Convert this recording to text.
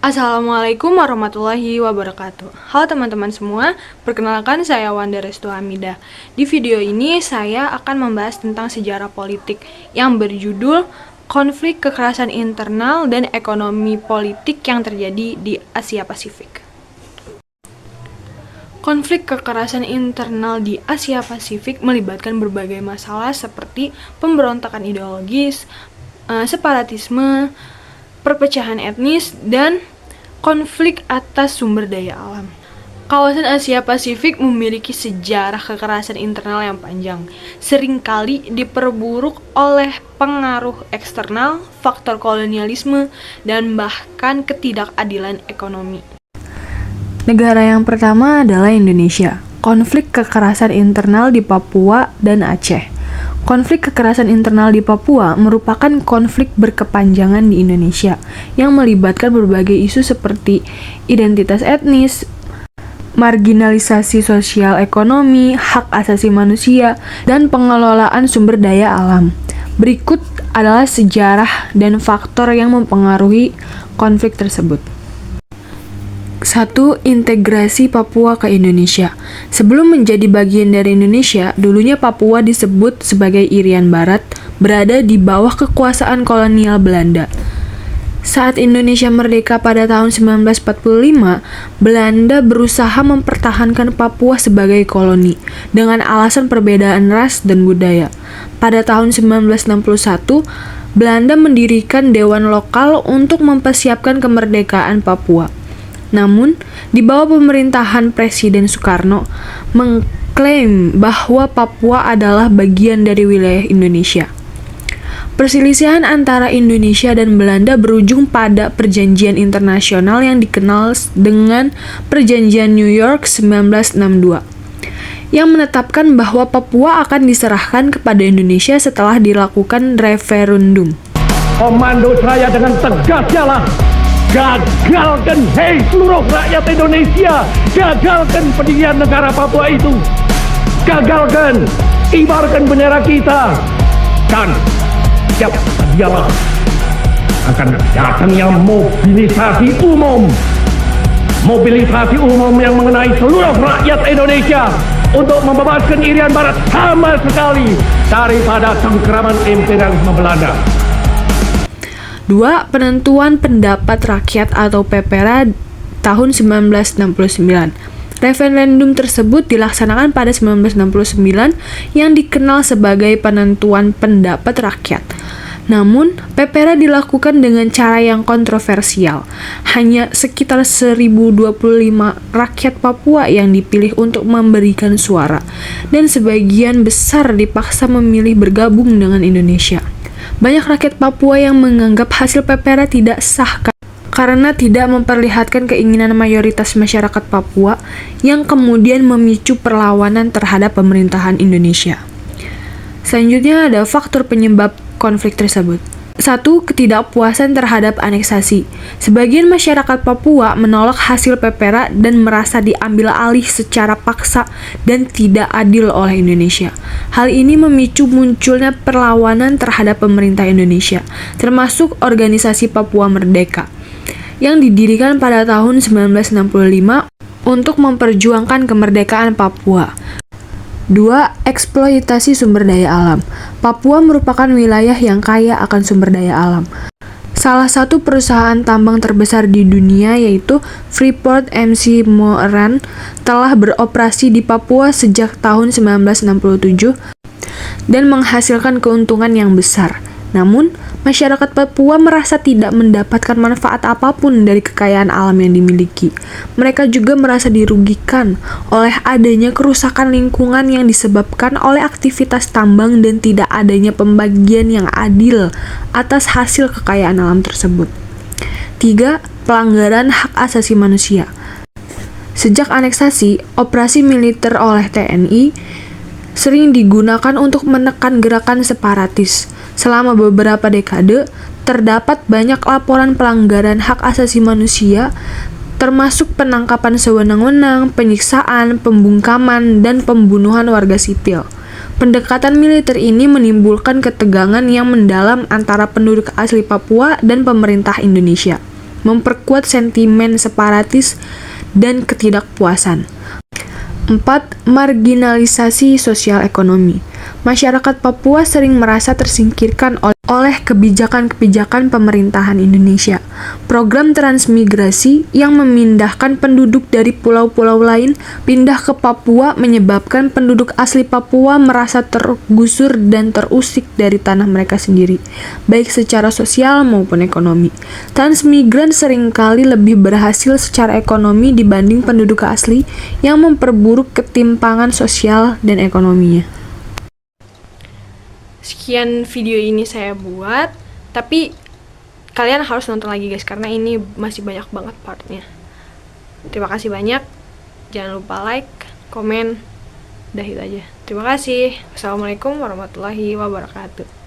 Assalamualaikum warahmatullahi wabarakatuh. Halo teman-teman semua, perkenalkan saya Wanda Restu Hamidah. Di video ini saya akan membahas tentang sejarah politik yang berjudul Konflik Kekerasan Internal dan Ekonomi Politik yang terjadi di Asia Pasifik. Konflik kekerasan internal di Asia Pasifik melibatkan berbagai masalah seperti pemberontakan ideologis, separatisme, perpecahan etnis, dan konflik atas sumber daya alam. Kawasan Asia Pasifik memiliki sejarah kekerasan internal yang panjang, seringkali diperburuk oleh pengaruh eksternal, faktor kolonialisme, dan bahkan ketidakadilan ekonomi. Negara yang pertama adalah Indonesia. Konflik kekerasan internal di Papua dan Aceh. Konflik kekerasan internal di Papua merupakan konflik berkepanjangan di Indonesia yang melibatkan berbagai isu seperti identitas etnis, marginalisasi sosial ekonomi, hak asasi manusia, dan pengelolaan sumber daya alam. Berikut adalah sejarah dan faktor yang mempengaruhi konflik tersebut. 1. Integrasi Papua ke Indonesia. Sebelum menjadi bagian dari Indonesia, dulunya Papua disebut sebagai Irian Barat, berada di bawah kekuasaan kolonial Belanda. Saat Indonesia merdeka pada tahun 1945, Belanda berusaha mempertahankan Papua sebagai koloni dengan alasan perbedaan ras dan budaya. Pada tahun 1961, Belanda mendirikan Dewan Lokal untuk mempersiapkan kemerdekaan Papua. Namun, di bawah pemerintahan Presiden Soekarno mengklaim bahwa Papua adalah bagian dari wilayah Indonesia. Perselisihan antara Indonesia dan Belanda berujung pada perjanjian internasional yang dikenal dengan Perjanjian New York 1962, yang menetapkan bahwa Papua akan diserahkan kepada Indonesia setelah dilakukan referendum. Komando saya dengan tegas ialah gagalkan, hei seluruh rakyat Indonesia, gagalkan pendirian negara Papua itu. Gagalkan, kibarkan bendera kita. Dan siap dialah akan datangnya mobilisasi umum yang mengenai seluruh rakyat Indonesia untuk membebaskan Irian Barat sama sekali daripada cengkeraman imperialisme Belanda. 2. Penentuan Pendapat Rakyat atau PPRA tahun 1969. Referendum tersebut dilaksanakan pada 1969 yang dikenal sebagai Penentuan Pendapat Rakyat. Namun, PPRA dilakukan dengan cara yang kontroversial. Hanya sekitar 1025 rakyat Papua yang dipilih untuk memberikan suara, dan sebagian besar dipaksa memilih bergabung dengan Indonesia. Banyak rakyat Papua yang menganggap hasil PPRA tidak sah karena tidak memperlihatkan keinginan mayoritas masyarakat Papua yang kemudian memicu perlawanan terhadap pemerintahan Indonesia. Selanjutnya ada faktor penyebab konflik tersebut. 1. Ketidakpuasan terhadap aneksasi. Sebagian masyarakat Papua menolak hasil PPRA dan merasa diambil alih secara paksa dan tidak adil oleh Indonesia. Hal ini memicu munculnya perlawanan terhadap pemerintah Indonesia, termasuk organisasi Papua Merdeka, yang didirikan pada tahun 1965 untuk memperjuangkan kemerdekaan Papua. 2. Eksploitasi sumber daya alam. Papua merupakan wilayah yang kaya akan sumber daya alam. Salah satu perusahaan tambang terbesar di dunia, yaitu Freeport McMoran, telah beroperasi di Papua sejak tahun 1967 dan menghasilkan keuntungan yang besar. Namun, masyarakat Papua merasa tidak mendapatkan manfaat apapun dari kekayaan alam yang dimiliki. Mereka juga merasa dirugikan oleh adanya kerusakan lingkungan yang disebabkan oleh aktivitas tambang dan tidak adanya pembagian yang adil atas hasil kekayaan alam tersebut. 3. Pelanggaran hak asasi manusia. Sejak aneksasi, operasi militer oleh TNI sering digunakan untuk menekan gerakan separatis. Selama beberapa dekade, terdapat banyak laporan pelanggaran hak asasi manusia, termasuk penangkapan sewenang-wenang, penyiksaan, pembungkaman, dan pembunuhan warga sipil. Pendekatan militer ini menimbulkan ketegangan yang mendalam antara penduduk asli Papua dan pemerintah Indonesia. memperkuat sentimen separatis dan ketidakpuasan. 4. Marginalisasi sosial ekonomi. Masyarakat Papua sering merasa tersingkirkan oleh kebijakan-kebijakan pemerintahan Indonesia. Program transmigrasi yang memindahkan penduduk dari pulau-pulau lain pindah ke Papua menyebabkan penduduk asli Papua merasa tergusur dan terusik dari tanah mereka sendiri, baik secara sosial maupun ekonomi. Transmigran seringkali lebih berhasil secara ekonomi dibanding penduduk asli yang memperburuk ketimpangan sosial dan ekonominya. Sekian video ini saya buat, tapi kalian harus nonton lagi guys, karena ini masih banyak banget partnya. Terima kasih banyak, jangan lupa like, komen, udah itu aja. Terima kasih. Wassalamualaikum warahmatullahi wabarakatuh.